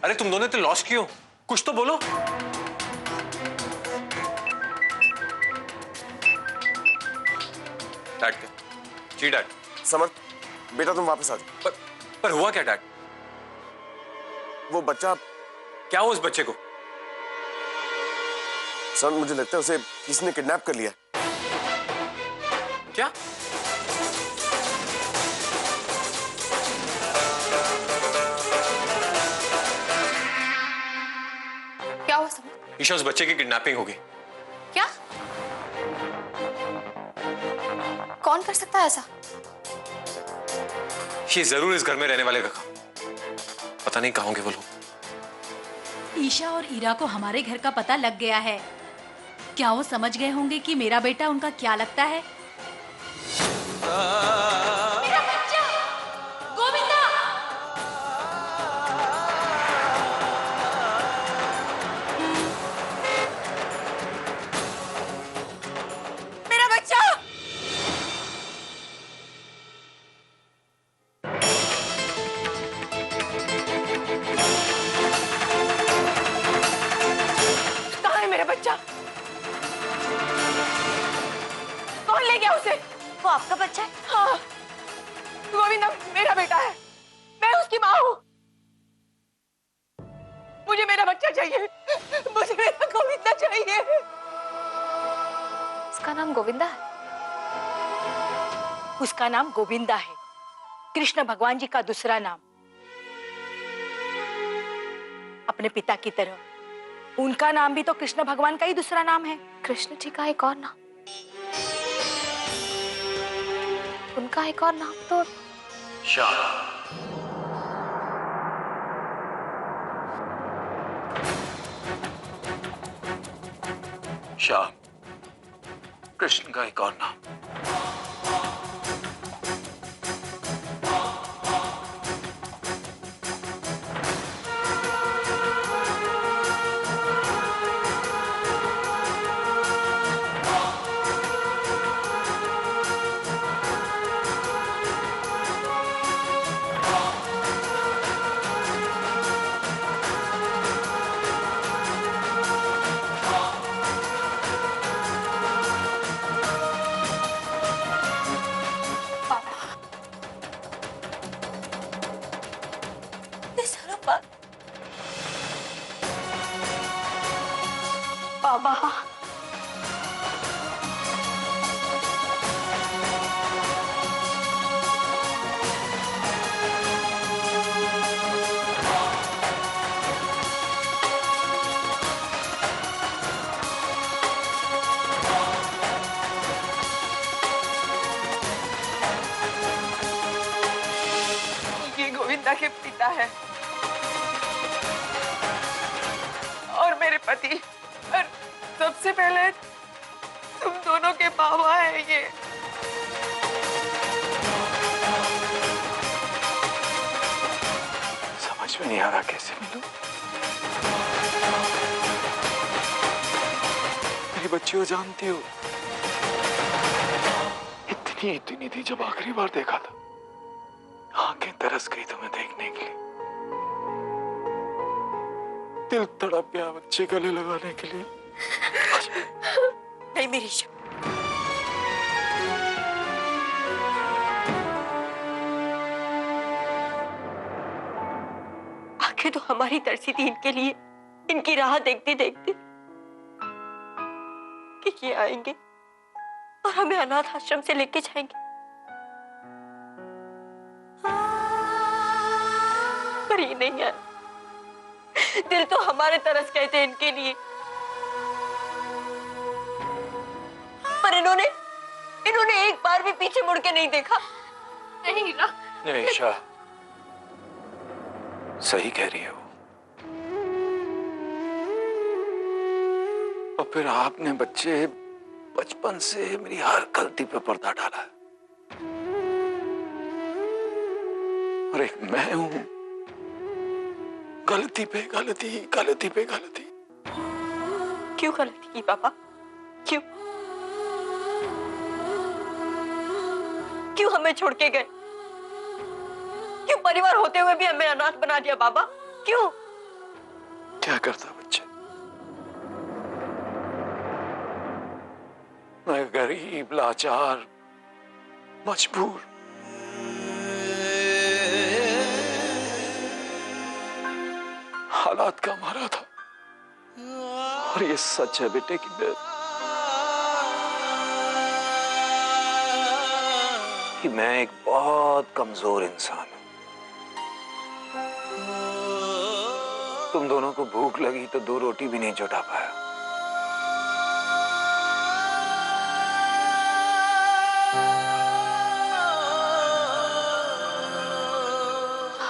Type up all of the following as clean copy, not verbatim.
अरे तुम दोनों तो लॉस क्यों? कुछ तो बोलो। डैड क्या? जी डैड। समर्थ बेटा तुम वापस आ जाओ। पर हुआ क्या डैड? वो बच्चा, क्या हुआ उस बच्चे को? सर मुझे लगता है उसे किसी ने किडनैप कर लिया। क्या? क्या हुआ समर्थ? ईशा, उस बच्चे की किडनैपिंग होगी। क्या? कौन कर सकता है ऐसा? ये जरूर इस घर में रहने वाले का काम। पता नहीं कहाँ होंगे वो लोग। ईशा और ईरा को हमारे घर का पता लग गया है। क्या वो समझ गए होंगे कि मेरा बेटा उनका क्या लगता है? मेरा बच्चा गोविंदा! मेरा बच्चा! कहाँ है मेरा बच्चा? कौन ले गया उसे? वो आपका बच्चा है? हाँ, गोविंदा मेरा बेटा है। मैं उसकी माँ हूँ। मुझे मेरा बच्चा चाहिए। मुझे मेरा गोविंदा चाहिए। उसका नाम गोविंदा है? उसका नाम गोविंदा है, कृष्ण भगवान जी का दूसरा नाम। अपने पिता की तरह उनका नाम भी तो कृष्ण भगवान का ही दूसरा नाम है। कृष्ण जी का एक और नाम, उनका एक और नाम तो श्याम। श्याम, कृष्ण का एक और नाम। बाबा। ये गोविंदा के पिता है और मेरे पति, और सबसे पहले तुम दोनों के बाबा है ये। समझ में नहीं आ रहा कैसे मिलूं। मेरी बच्ची को जानती हो, इतनी इतनी थी जब आखिरी बार देखा था। आंखें तरस गई तुम्हें देखने के लिए, दिल तड़प गया बच्चे गले लगाने के लिए। नहीं मेरी ईशा, आंखें तो हमारी तरसी थी इनके लिए, इनकी राह देखते देखते कि ये आएंगे और हमें अनाथ आश्रम से लेके जाएंगे। पर ये नहीं आया। दिल तो हमारे तरस गए थे इनके लिए, पर इन्होंने एक बार भी पीछे मुड़ के नहीं देखा। नहीं हीरा। नहीं ईशा, सही कह रही है वो। और फिर आपने बच्चे बचपन से मेरी हर गलती पे पर्दा डाला है, और एक मैं हूं, गलती पे गलती, गलती पे गलती। क्यों गलती की पापा? क्यों क्यों हमें छोड़ के गए? क्यों परिवार होते हुए भी हमें अनाथ बना दिया बाबा? क्यों? क्या करता बच्चे? मैं गरीब, लाचार, मजबूर, हालात का मारा था। और ये सच है बेटे कि मैं एक बहुत कमजोर इंसान हूं। तुम दोनों को भूख लगी तो 2 रोटी भी नहीं जुटा पाया।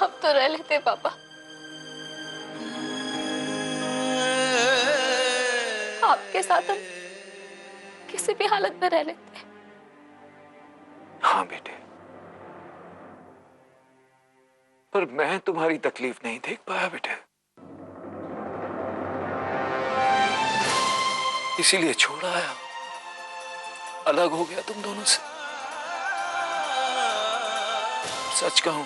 अब तो रह लेते पापा। आपके साथ हम किसी भी हालत में रह लेते। हाँ बेटे, पर मैं तुम्हारी तकलीफ नहीं देख पाया बेटे, इसीलिए छोड़ आया, अलग हो गया तुम दोनों से। सच कहूं,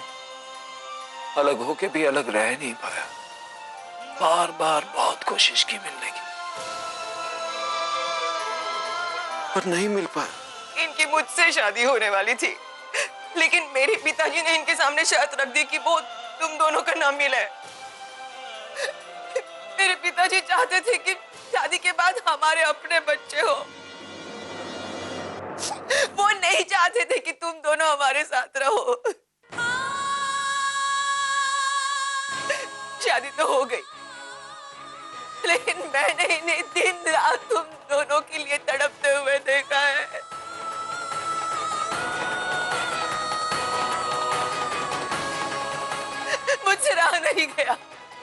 अलग होके भी अलग रह नहीं पाया। बार बार बहुत कोशिश की मिलने की, पर नहीं मिल पाया। इनकी मुझसे शादी होने वाली थी, लेकिन मेरे पिताजी ने इनके सामने शर्त रख दी कि वो तुम दोनों का नाम मिले। मेरे पिताजी चाहते थे कि शादी के बाद हमारे अपने बच्चे हो। वो नहीं चाहते थे कि तुम दोनों हमारे साथ रहो। शादी तो हो गई, लेकिन मैंने इन्हें दिन रात तुम दोनों के लिए तड़पते हुए देखा है। मुझसे रहा नहीं गया।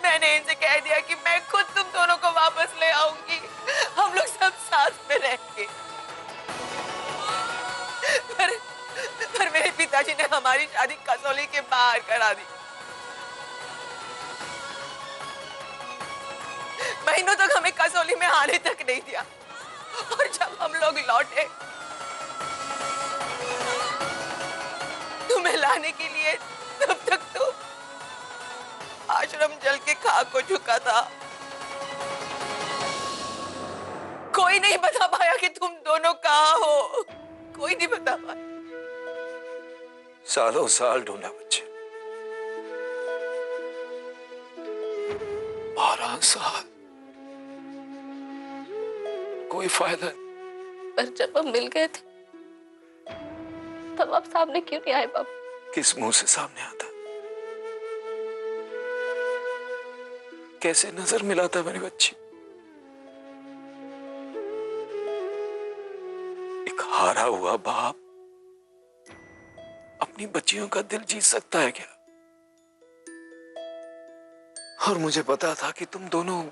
मैंने इनसे कह दिया कि मैं खुद तुम दोनों को वापस ले आऊंगी, हम लोग सब साथ में रहेंगे। पर मेरे पिताजी ने हमारी शादी कसौली के बाहर करा दी। महीनों तक हमें कसौली में आने तक नहीं दिया, और जब हम लोग लौटे तुम्हें लाने के लिए, तब तक तो आश्रम जल के खाक हो चुका था। कोई नहीं बता पाया कि तुम दोनों कहाँ हो, कोई नहीं बता पाया। सालों साल ढूंढा बच्चे, 12 साल, कोई फायदा नहीं। पर जब हम मिल गए थे, तब आप सामने क्यों नहीं आए पापा? किस मुंह से सामने आता? कैसे नजर मिलाता मेरी बच्ची? एक हारा हुआ बाप अपनी बच्चियों का दिल जीत सकता है क्या? और मुझे पता था कि तुम दोनों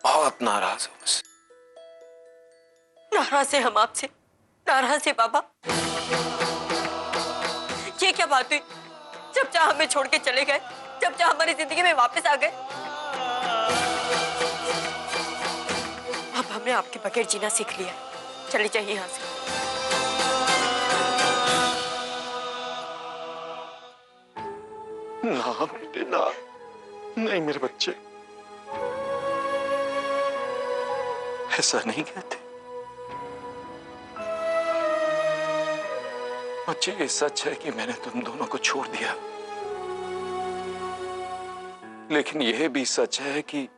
बहुत नाराज हो मुझसे। नाराज है हम आपसे, नाराज है पापा। ये क्या बात हुई? जब चाह हमें छोड़ के चले गए, जब चाह हमारी जिंदगी में वापस आ गए। अब हमने आपके बगैर जीना सीख लिया। चले जाइए यहाँ से। ना बेटे ना, नहीं मेरे बच्चे, ऐसा नहीं कहते बच्चे। ये सच है कि मैंने तुम दोनों को छोड़ दिया, लेकिन यह भी सच है कि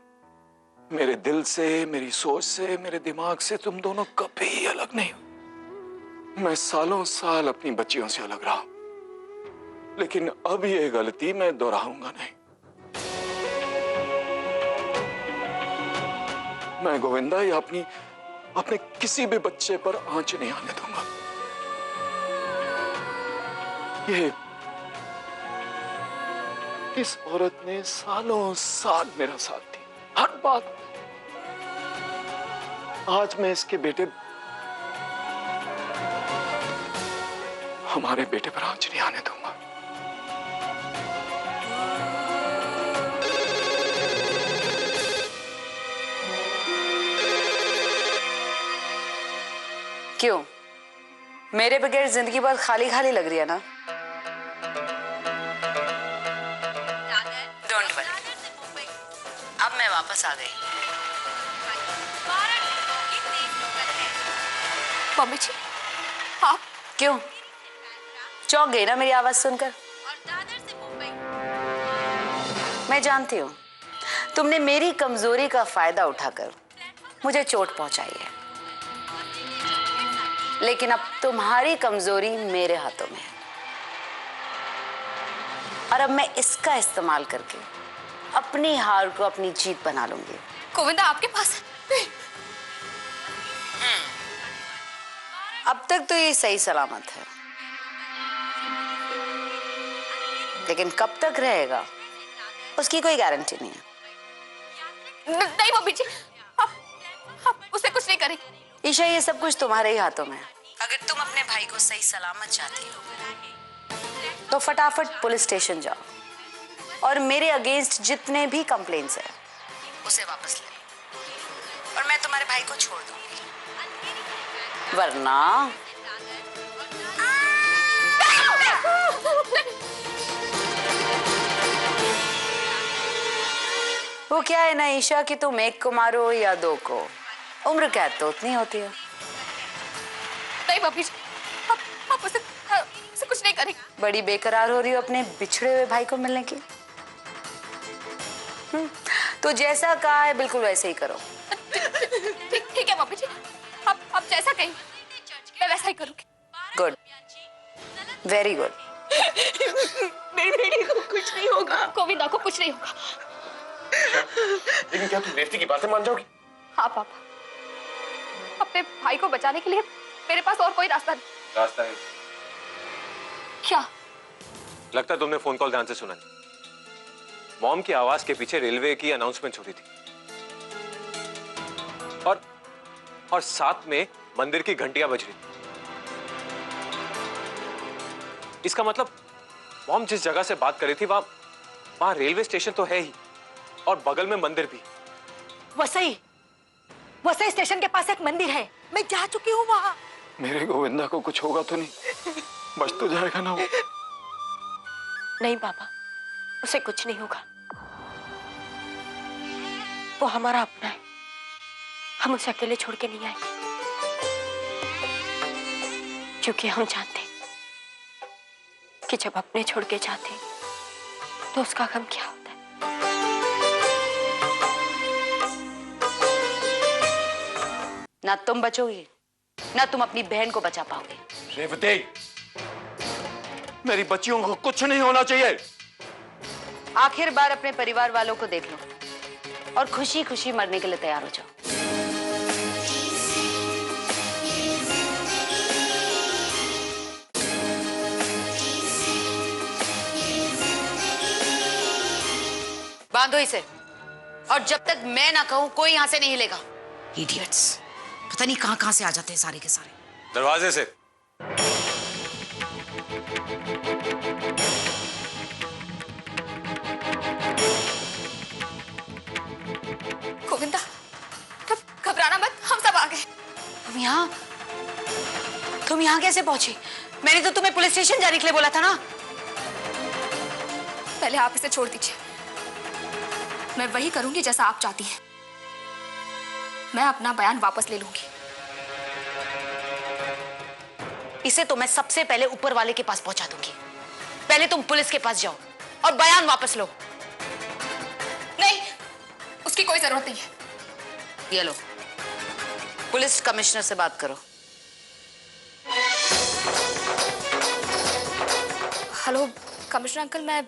मेरे दिल से, मेरी सोच से, मेरे दिमाग से तुम दोनों कभी अलग नहीं हो। मैं सालों साल अपनी बच्चियों से अलग रहा, लेकिन अब यह गलती मैं दोहराऊंगा नहीं। मैं गोविंदा या अपने किसी भी बच्चे पर आंच नहीं आने दूंगा। इस औरत ने सालों साल मेरा साथ दिया, हर बात। आज मैं इसके बेटे, हमारे बेटे पर आंच नहीं आने दूंगा। क्यों? मेरे बगैर जिंदगी बहुत खाली खाली लग रही है ना? वापस आ गई। मम्मी जी आप क्यों चौंक गई ना मेरी आवाज सुनकर? मैं जानती हूँ तुमने मेरी कमजोरी का फायदा उठाकर मुझे चोट पहुंचाई है, लेकिन अब तुम्हारी कमजोरी मेरे हाथों में है और अब मैं इसका इस्तेमाल करके अपनी हार को अपनी जीत बना लूंगी। गोविंदा आपके पास नहीं। अब तक तो ये सही सलामत है, लेकिन कब तक रहेगा उसकी कोई गारंटी नहीं है। नहीं मम्मी जी आप उसे कुछ नहीं करेंगे। ईशा ये सब कुछ तुम्हारे ही हाथों में है। अगर तुम अपने भाई को सही सलामत चाहती हो तो फटाफट पुलिस स्टेशन जाओ और मेरे अगेंस्ट जितने भी कंप्लेंट्स हैं उसे वापस ले लो और मैं तुम्हारे भाई को छोड़ दूंगी, वरना वो क्या है ना ईशा कि तुम एक को मारो या दो को, उम्र कैद तो उतनी होती है। नहीं मम्मी जी आप उसे कुछ नहीं करेंगे। बड़ी बेकरार हो रही हो अपने बिछड़े हुए भाई को मिलने की। तो जैसा कहा है बिल्कुल वैसे ही करो। ठीक है मम्मी जी आप जैसा कहें मैं वैसा ही करूंगी। Good, very good. मेरी बेटी को कुछ नहीं होगा, गोविंदा को कुछ नहीं होगा। लेकिन क्या तुम रेवती की बातें मान जाओगी? हाँ पापा अपने भाई को बचाने के लिए मेरे पास और कोई रास्ता नहीं। रास्ता है। क्या? लगता है तुमने फोन कॉल ध्यान से सुना नहीं। मॉम की आवाज के पीछे रेलवे की अनाउंसमेंट हो रही थी और साथ में मंदिर की घंटियां बज रही थी। इसका मतलब मॉम जिस जगह से बात कर रही थी वहां रेलवे स्टेशन तो है ही और बगल में मंदिर भी। वसई स्टेशन के पास एक मंदिर है, मैं जा चुकी हूँ वहां। मेरे गोविंदा को कुछ होगा तो नहीं, बच तो जाएगा ना वो? नहीं पापा उसे कुछ नहीं होगा, वो हमारा अपना है, हम उसे अकेले छोड़ के नहीं आएंगे क्योंकि हम जानते हैं कि जब अपने छोड़ के जाते तो उसका गम क्या होता है। ना तुम बचोगी ना तुम अपनी बहन को बचा पाओगे। रेवती, मेरी बच्चियों को कुछ नहीं होना चाहिए। आखिर बार अपने परिवार वालों को देख लो और खुशी खुशी मरने के लिए तैयार हो जाओ। बांधो इसे और जब तक मैं ना कहूं कोई यहां से नहीं हिलेगा। इडियट्स, पता नहीं कहां से आ जाते हैं सारे के सारे। दरवाजे से। गोविंदा घबराना मत, हम सब आ गए। तुम यहाँ कैसे पहुंची? मैंने तो तुम्हें पुलिस स्टेशन जाने के लिए बोला था ना। पहले आप इसे छोड़ दीजिए, मैं वही करूंगी जैसा आप चाहती हैं। मैं अपना बयान वापस ले लूंगी। इसे तो मैं सबसे पहले ऊपर वाले के पास पहुंचा दूंगी। पहले तुम पुलिस के पास जाओ और बयान वापस लो। नहीं, उसकी कोई जरूरत नहीं है। ये लो, पुलिस कमिश्नर से बात करो। हेलो कमिश्नर अंकल, मैं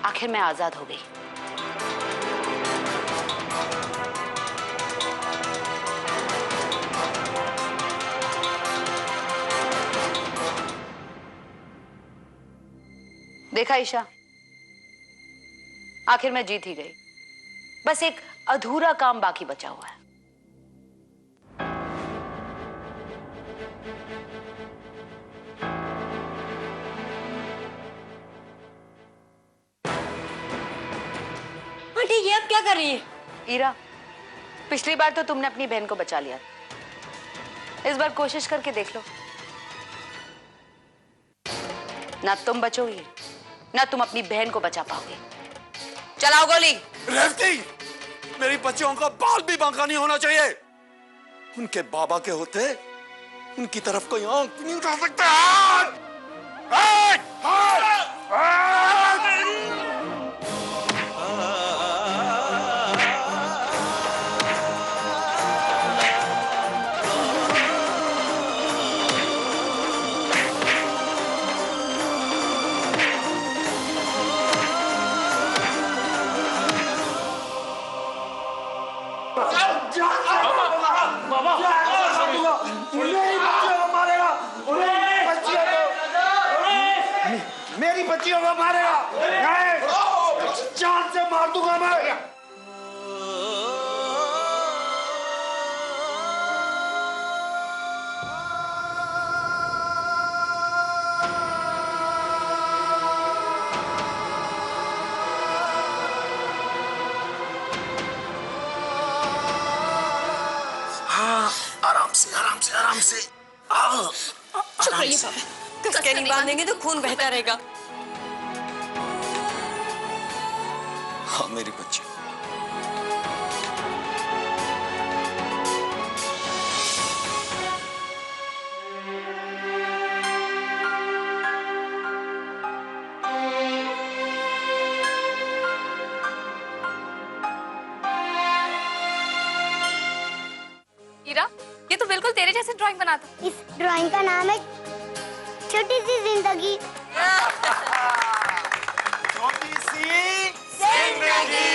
आखिर मैं आजाद हो गई। देखा ईशा, आखिर मैं जीत ही गई। बस एक अधूरा काम बाकी बचा हुआ है। आंटी ये अब क्या कर रही है? ईरा, पिछली बार तो तुमने अपनी बहन को बचा लिया, इस बार कोशिश करके देख लो। ना तुम बचोगी ना तुम अपनी बहन को बचा पाओगे। चलाओ गोली। रेवती, मेरी बच्चियों का बाल भी बांका नहीं होना चाहिए। उनके बाबा के होते उनकी तरफ कोई आंख नहीं उठा सकता। मेरी बच्चियों को मारेगा, जान से मार दूंगा मैं। आराम से आराम से आराम से। चुप रहिए बाबा, कसके नहीं बांधेंगे तो खून बहता रहेगा। हाँ मेरी बच्ची, ईरा, ये तो बिल्कुल तेरे जैसे ड्राइंग बनाता। इस ड्राइंग का नाम है छोटी सी जिंदगी। छोटी सी जिंदगी।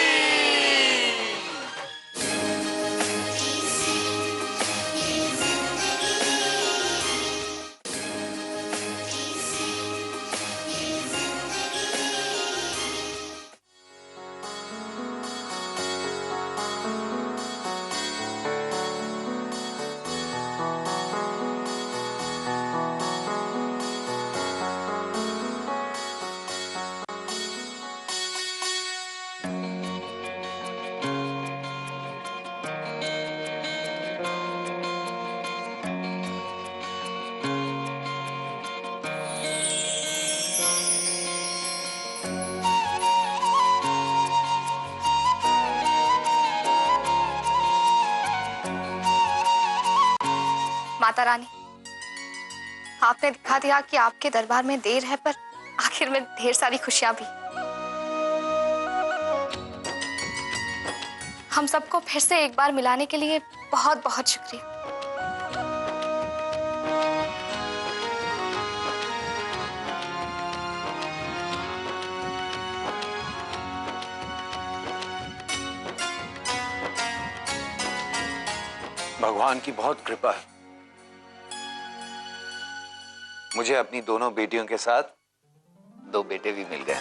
माता रानी, आपने दिखा दिया कि आपके दरबार में देर है, पर आखिर में ढेर सारी खुशियां भी। हम सबको फिर से एक बार मिलाने के लिए बहुत बहुत शुक्रिया। भगवान की बहुत कृपा है, मुझे अपनी दोनों बेटियों के साथ 2 बेटे भी मिल गए।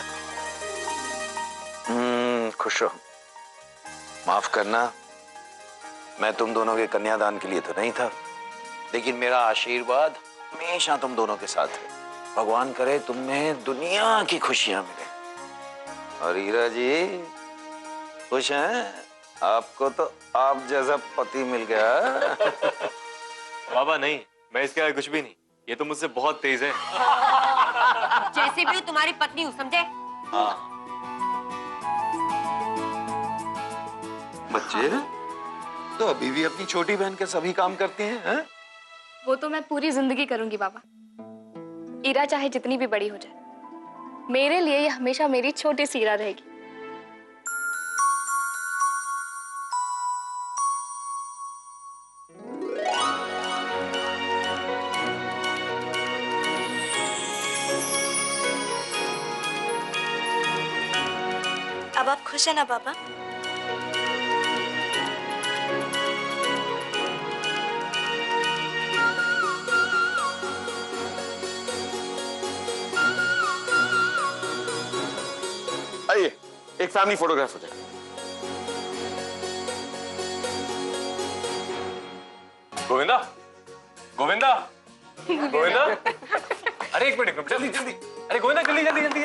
खुश रहो। माफ करना, मैं तुम दोनों के कन्यादान के लिए तो नहीं था, लेकिन मेरा आशीर्वाद हमेशा तुम दोनों के साथ है। भगवान करे तुम्हें दुनिया की खुशियां मिले। और हीरा जी खुश हैं? आपको तो आप जैसा पति मिल गया। बाबा नहीं, मैं इसके आगे कुछ भी नहीं। ये तो मुझसे बहुत तेज है। जैसे भी तुम्हारी पत्नी हूँ, समझे? हाँ। बच्चे तो अभी भी अपनी छोटी बहन के सभी काम करती हैं? वो तो मैं पूरी जिंदगी करूंगी बाबा। ईरा चाहे जितनी भी बड़ी हो जाए, मेरे लिए ये हमेशा मेरी छोटी सी ईरा रहेगी। अब आप खुश हैं ना पापा? आइए, एक फैमिली फोटोग्राफ हो जाए। गोविंदा, गोविंदा, गोविंदा। अरे एक मिनट, जल्दी जल्दी। अरे गोविंदा जल्दी जल्दी जल्दी।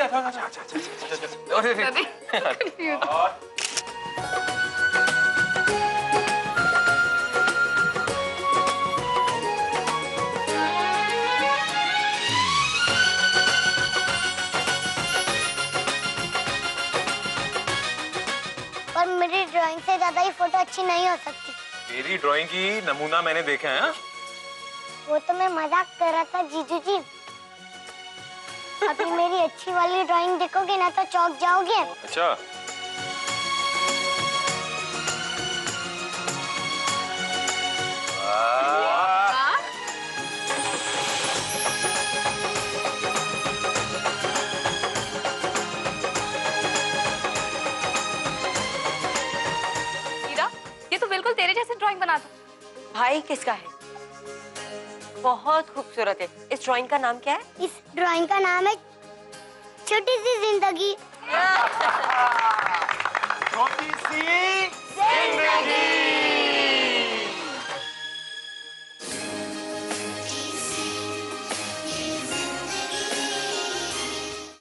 अच्छी नहीं हो सकती। तेरी ड्राइंग की नमूना मैंने देखा है। हाँ? वो तो मैं मजाक कर रहा था जीजू जी। अभी मेरी अच्छी वाली ड्राइंग देखोगे ना तो चौंक जाओगे। अच्छा, हीरा, ये तो बिल्कुल तेरे जैसे ड्राइंग बना था। भाई किसका है? बहुत खूबसूरत है। इस ड्राइंग का नाम क्या है? इस ड्राइंग का नाम है छोटी सी जिंदगी। छोटी सी